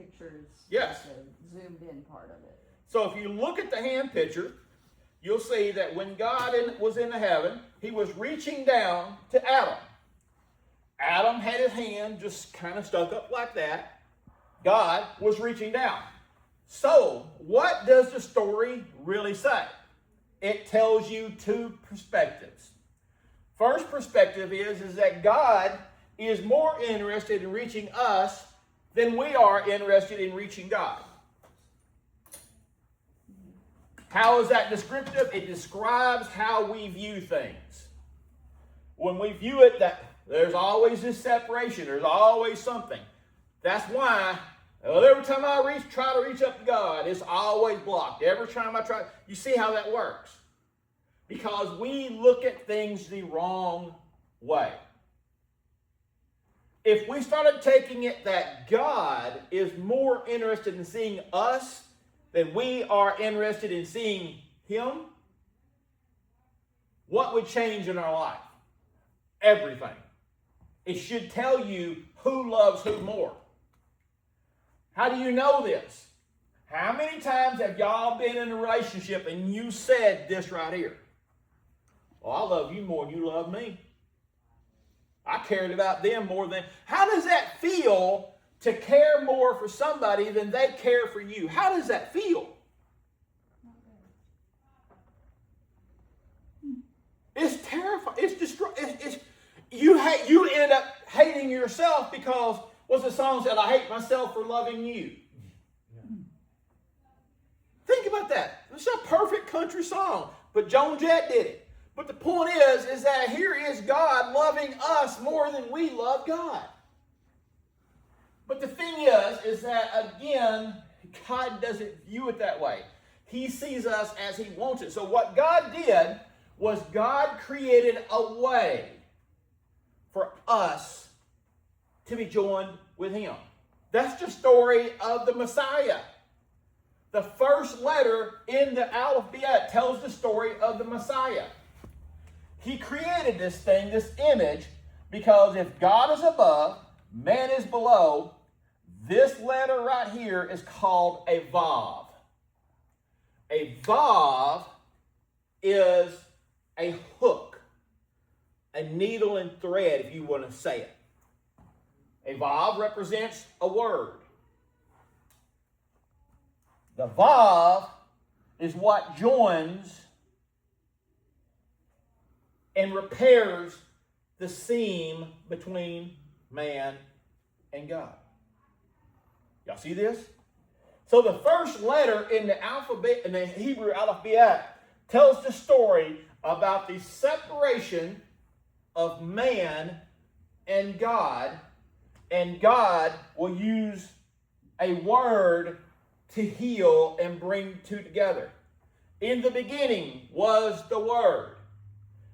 picture is Yes. like the zoomed in part of it. So if you look at the hand picture, you'll see that when God was in the heaven, he was reaching down to Adam. Adam had his hand just kind of stuck up like that. God was reaching down. So what does the story really say? It tells you two perspectives. First perspective is that God is more interested in reaching us than we are interested in reaching God. How is that descriptive? It describes how we view things. When we view it, that there's always this separation. There's always something. That's why every time I try to reach up to God, it's always blocked. Every time I try, you see how that works. Because we look at things the wrong way. If we started taking it that God is more interested in seeing us than we are interested in seeing him, what would change in our life? Everything. It should tell you who loves who more. How do you know this? How many times have y'all been in a relationship and you said this right here? Well, I love you more than you love me. I cared about them more than... How does that feel to care more for somebody than they care for you? How does that feel? It's terrifying. It's you end up hating yourself because, what's the song said? I hate myself for loving you. Yeah. Think about that. It's a perfect country song, but Joan Jett did it. But the point is that here is God loving us more than we love God. But the thing is that, again, God doesn't view it that way. He sees us as he wants it. So what God did was God created a way for us to be joined with him. That's the story of the Messiah. The first letter in the Aleph-Bet tells the story of the Messiah. He created this thing, this image, because if God is above, man is below, this letter right here is called a Vav. A Vav is a hook, a needle and thread, if you want to say it. A Vav represents a word. The Vav is what joins and repairs the seam between man and God. Y'all see this? So the first letter in the alphabet, in the Hebrew alphabet, tells the story about the separation of man and God will use a word to heal and bring two together. In the beginning was the Word,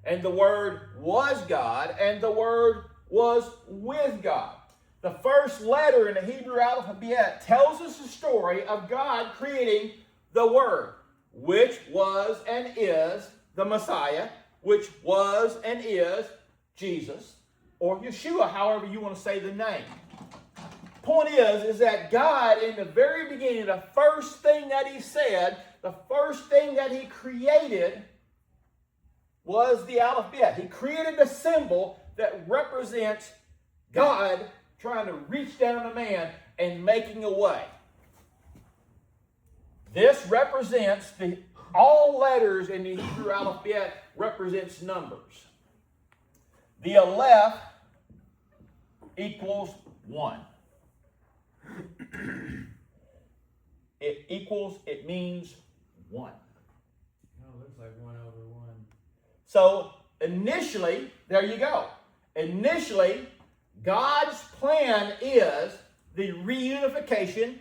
and the Word was God, and the Word was with God. The first letter in the Hebrew alphabet tells us the story of God creating the Word, which was and is the Messiah, which was and is Jesus, or Yeshua, however you want to say the name. Point is that God, in the very beginning, the first thing that he said, the first thing that he created was the alphabet. He created a symbol that represents God trying to reach down to man and making a way. This represents all letters in the Hebrew alphabet represents numbers. The Aleph equals 1. It means 1. Oh, looks like 1 over 1. So initially, there you go. Initially, God's plan is the reunification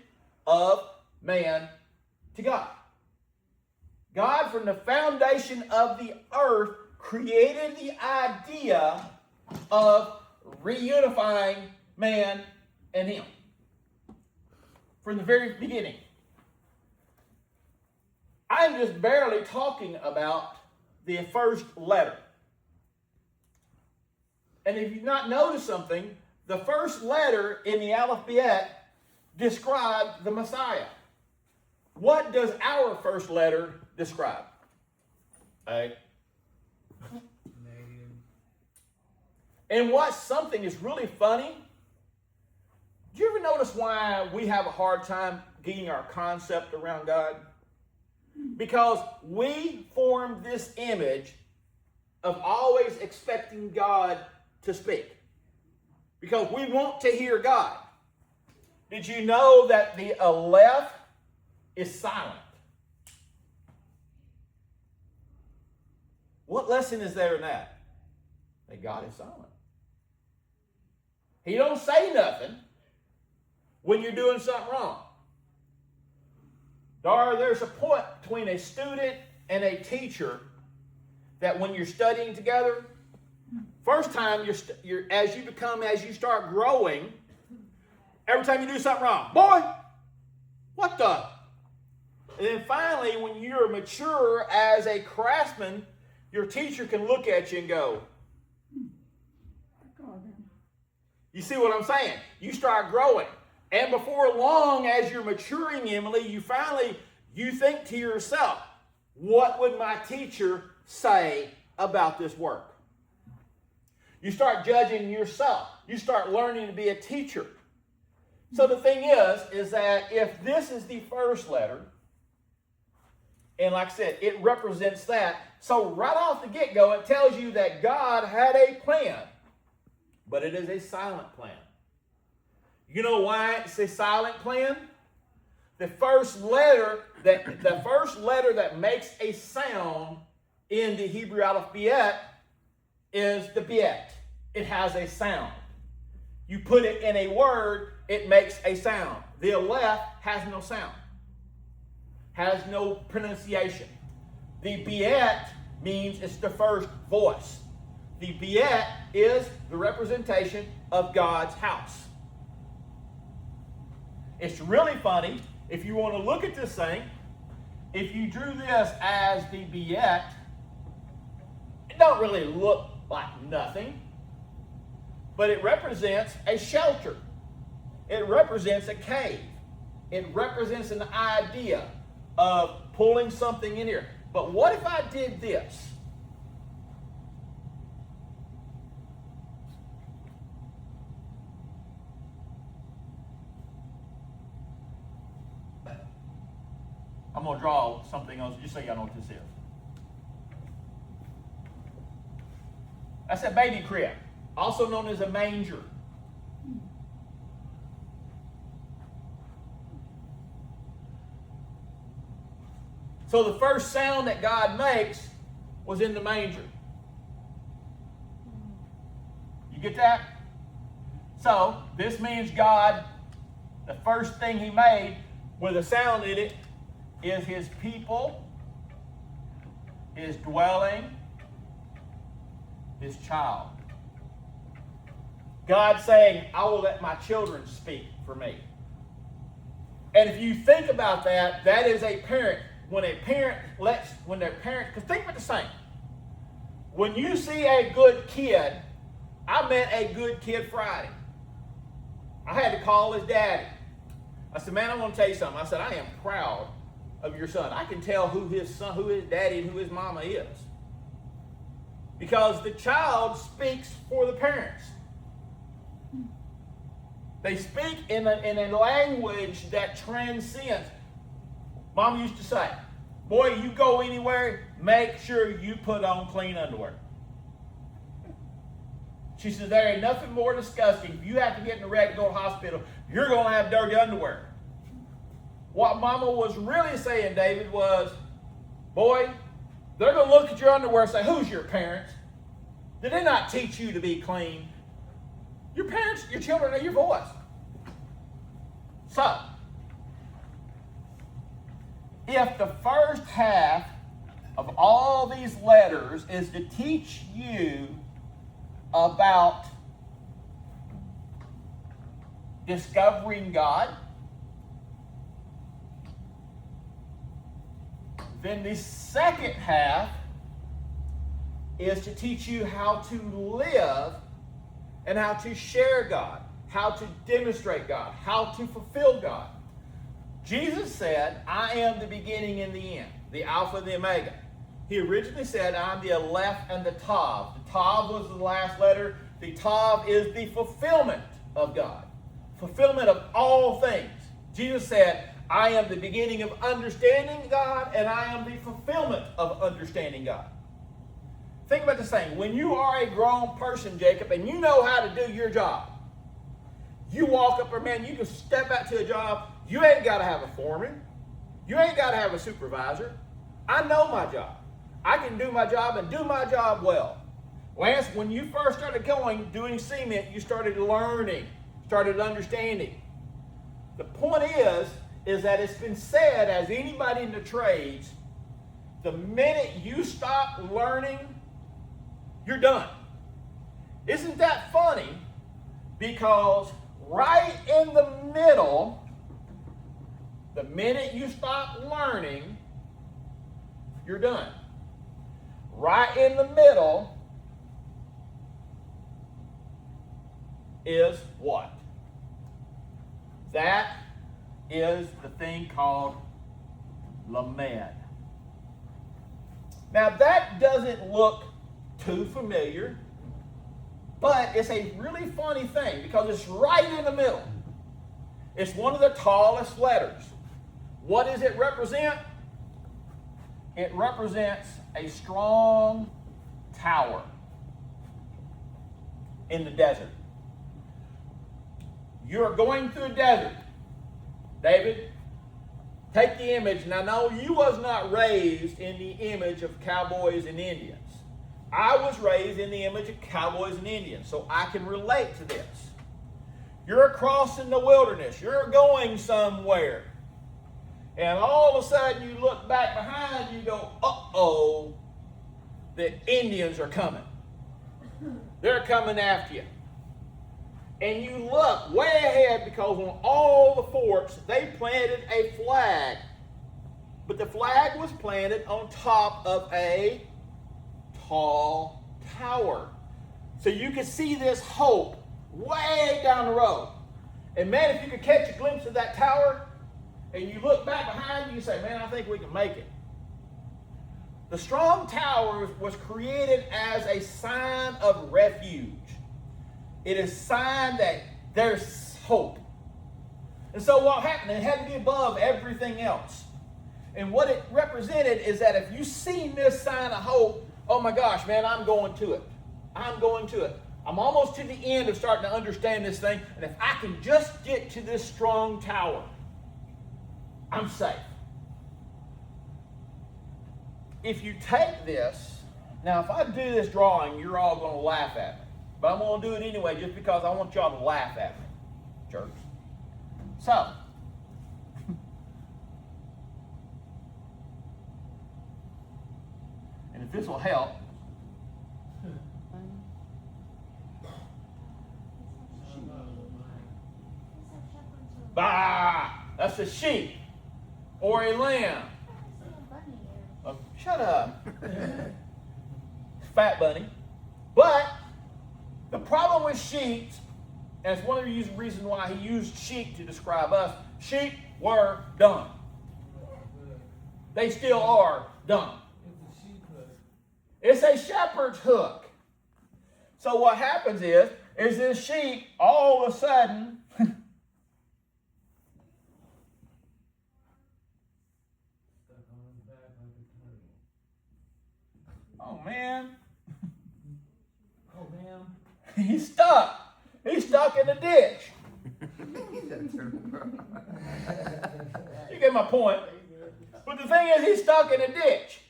of man to God. God, from the foundation of the earth, created the idea of reunifying man and him. From the very beginning. I'm just barely talking about the first letter. And if you've not noticed something, the first letter in the alphabet describe the Messiah. What does our first letter describe? Negative. And what's something is really funny? Do you ever notice why we have a hard time getting our concept around God? Because we form this image of always expecting God to speak. Because we want to hear God. Did you know that the Aleph is silent? What lesson is there in that? That God is silent. He don't say nothing when you're doing something wrong. There's a point between a student and a teacher that when you're studying together, first time as you start growing, every time you do something wrong, boy, what the? And then finally, when you're mature as a craftsman, your teacher can look at you and go, you see what I'm saying? You start growing. And before long, as you're maturing, Emily, you think to yourself, what would my teacher say about this work? You start judging yourself. You start learning to be a teacher. So the thing is that if this is the first letter, and like I said, it represents that. So right off the get-go, it tells you that God had a plan, but it is a silent plan. You know why it's a silent plan? The first letter that makes a sound in the Hebrew alphabet is the bet. It has a sound. You put it in a word, it makes a sound. The Aleph has no sound, has no pronunciation. The bet means it's the first voice. The bet is the representation of God's house. It's really funny. If you want to look at this thing, if you drew this as the bet, it don't really look like nothing, but it represents a shelter. It represents a cave. It represents an idea of pulling something in here. But what if I did this? I'm going to draw something else just so y'all know what this is. That's a baby crib, also known as a manger. So the first sound that God makes was in the manger. You get that? So this means God, the first thing he made with a sound in it is his people, his dwelling, his child. God saying, I will let my children speak for me. And if you think about that, that is a parent. When their parent, because think about the same. When you see a good kid, I met a good kid Friday. I had to call his daddy. I said, man, I want to tell you something. I said, I am proud of your son. I can tell who his daddy and who his mama is. Because the child speaks for the parents. They speak in a language that transcends. Mom used to say, boy, you go anywhere, make sure you put on clean underwear. She says, there ain't nothing more disgusting. If you have to get in a wreck to go to the hospital, you're going to have dirty underwear. What Mama was really saying, David, was, boy, they're going to look at your underwear and say, who's your parents? Did they not teach you to be clean? Your parents, your children are your voice. So, if the first half of all these letters is to teach you about discovering God, then the second half is to teach you how to live and how to share God, how to demonstrate God, how to fulfill God. Jesus said, I am the beginning and the end, the Alpha and the Omega. He originally said, I'm the Aleph and the Tav. The Tav was the last letter. The Tav is the fulfillment of God, fulfillment of all things. Jesus said, I am the beginning of understanding God, and I am the fulfillment of understanding God. Think about this thing. When you are a grown person, Jacob, and you know how to do your job, you walk up, or man, you can step out to a job. You ain't got to have a foreman. You ain't got to have a supervisor. I know my job. I can do my job and do my job well. Lance, when you first started doing cement, you started learning, started understanding. The point is that it's been said, as anybody in the trades, the minute you stop learning, you're done. Isn't that funny? Because right in the middle, the minute you stop learning, you're done. Right in the middle is what? That is the thing called lamed. Now that doesn't look too familiar, but it's a really funny thing because it's right in the middle. It's one of the tallest letters. What does it represent? It represents a strong tower in the desert. You're going through a desert. David, take the image. And I know you was not raised in the image of cowboys and Indians. I was raised in the image of cowboys and Indians, so I can relate to this. You're crossing the wilderness. You're going somewhere. And all of a sudden you look back behind you and go, uh-oh, the Indians are coming. They're coming after you. And you look way ahead because on all the forts, they planted a flag. But the flag was planted on top of a tall tower. So you could see this hope way down the road. And man, if you could catch a glimpse of that tower, and you look back behind you, you say, man, I think we can make it. The strong tower was created as a sign of refuge. It is a sign that there's hope. And so what happened? It had to be above everything else. And what it represented is that if you seen this sign of hope, oh my gosh, man, I'm going to it. I'm going to it. I'm almost to the end of starting to understand this thing. And if I can just get to this strong tower, I'm safe. If you take this, now if I do this drawing, you're all going to laugh at me. But I'm going to do it anyway just because I want y'all to laugh at me, church. So, and if this will help, bah, that's a sheep or a lamb. Oh, shut up. Fat bunny. But the problem with sheep, and it's one of the reasons why he used sheep to describe us, sheep were dumb. They still are dumb. It's a shepherd's hook. So what happens is this sheep all of a sudden oh man. He's stuck. He's stuck in the ditch. You get my point. But the thing is, he's stuck in a ditch.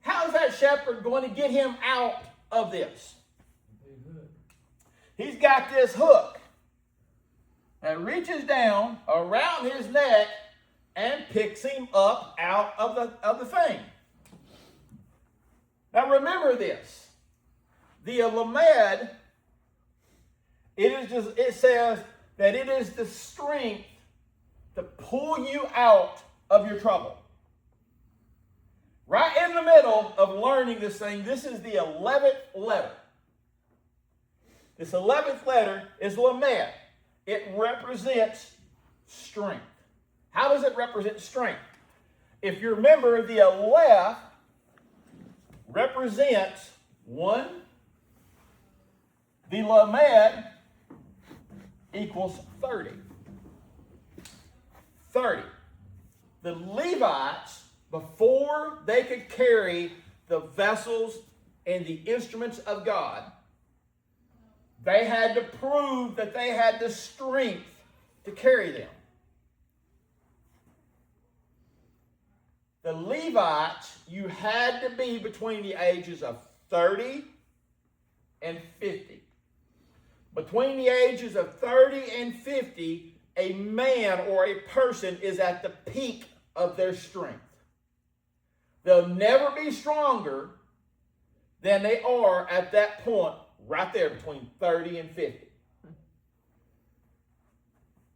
How's that shepherd going to get him out of this? He's got this hook that reaches down around his neck and picks him up out of the thing. Now remember this. The lamed, it says that it is the strength to pull you out of your trouble. Right in the middle of learning this thing, this is the 11th letter. This 11th letter is lamed. it represents strength. How does it represent strength? If you remember, the Aleph represents 1. The Lamed equals 30. 30. The Levites, before they could carry the vessels and the instruments of God, they had to prove that they had the strength to carry them. The Levites, you had to be between the ages of 30 and 50. Between the ages of 30 and 50, a man or a person is at the peak of their strength. They'll never be stronger than they are at that point right there between 30 and 50.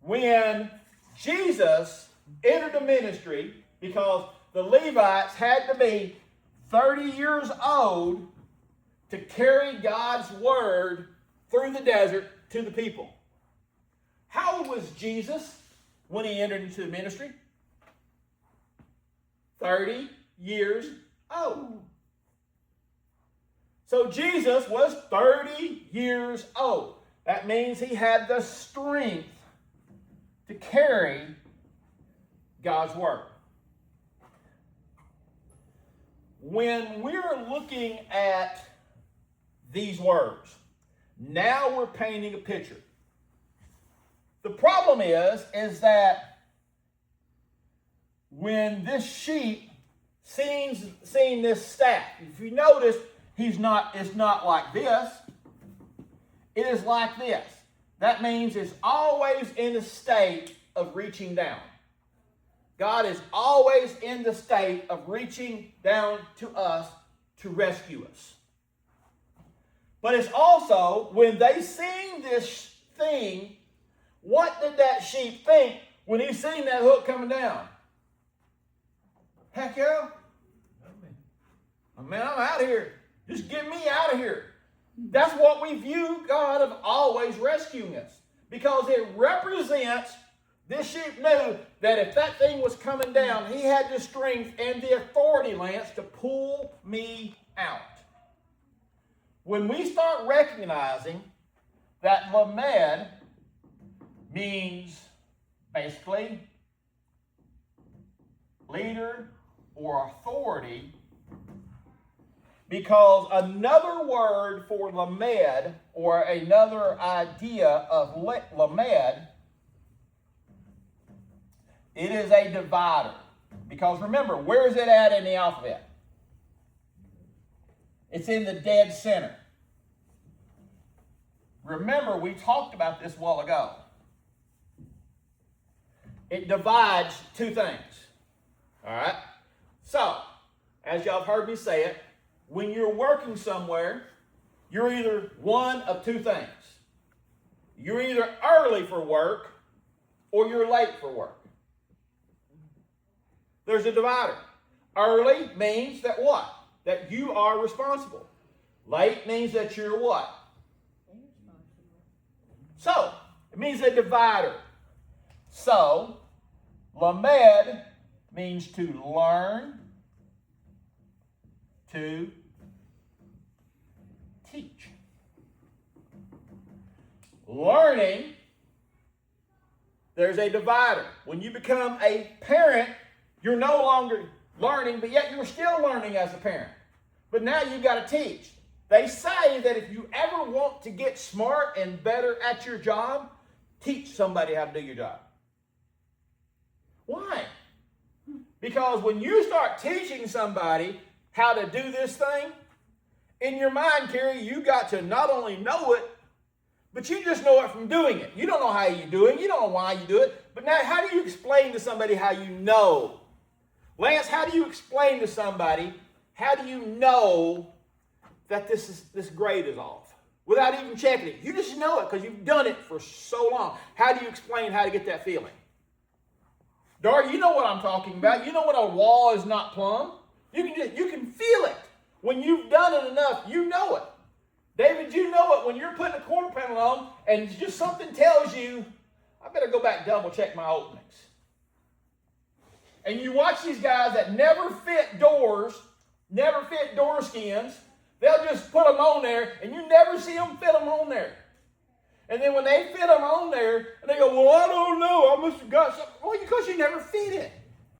When Jesus entered the ministry, because the Levites had to be 30 years old to carry God's word through the desert to the people. How old was Jesus when he entered into the ministry? 30 years old. So Jesus was 30 years old. That means he had the strength to carry God's word. When we're looking at these words, now we're painting a picture. The problem is that when this sheep seeing this staff, if you notice, it's not like this. It is like this. That means it's always in a state of reaching down. God is always in the state of reaching down to us to rescue us. But it's also, when they seen this thing, what did that sheep think when he seen that hook coming down? Heck yeah. Man, I'm out of here. Just get me out of here. That's what we view God of always rescuing us. Because it represents, this sheep knew that if that thing was coming down, he had the strength and the authority, Lance, to pull me out. When we start recognizing that Lamed means basically leader or authority, because another word for Lamed, or another idea of Lamed, it is a divider. Because remember, where is it at in the alphabet? It's in the dead center. Remember, we talked about this a while ago. It divides two things. All right? So, as y'all have heard me say it, when you're working somewhere, you're either one of two things. You're either early for work or you're late for work. There's a divider. Early means that what? That you are responsible. Late means that you're what? So, it means a divider. So, Lamed means to learn, to teach. Learning, there's a divider. When you become a parent, you're no longer learning, but yet you're still learning as a parent. But now you've got to teach. They say that if you ever want to get smart and better at your job, teach somebody how to do your job. Why? Because when you start teaching somebody how to do this thing, in your mind, Kerry, you got to not only know it, but you just know it from doing it. You don't know how you do it. You don't know why you do it. But now, how do you explain to somebody how you know? Lance, how do you explain to somebody, how do you know that this grade is off without even checking it? You just know it because you've done it for so long. How do you explain how to get that feeling? Dar, you know what I'm talking about. You know when a wall is not plumb? You can feel it. When you've done it enough, you know it. David, you know it when you're putting a quarter panel on and just something tells you, I better go back and double check my openings. And you watch these guys that never fit doors, never fit door skins. They'll just put them on there and you never see them fit them on there. And then when they fit them on there, and they go, well, I don't know, I must have got something. Well, because you never fit it.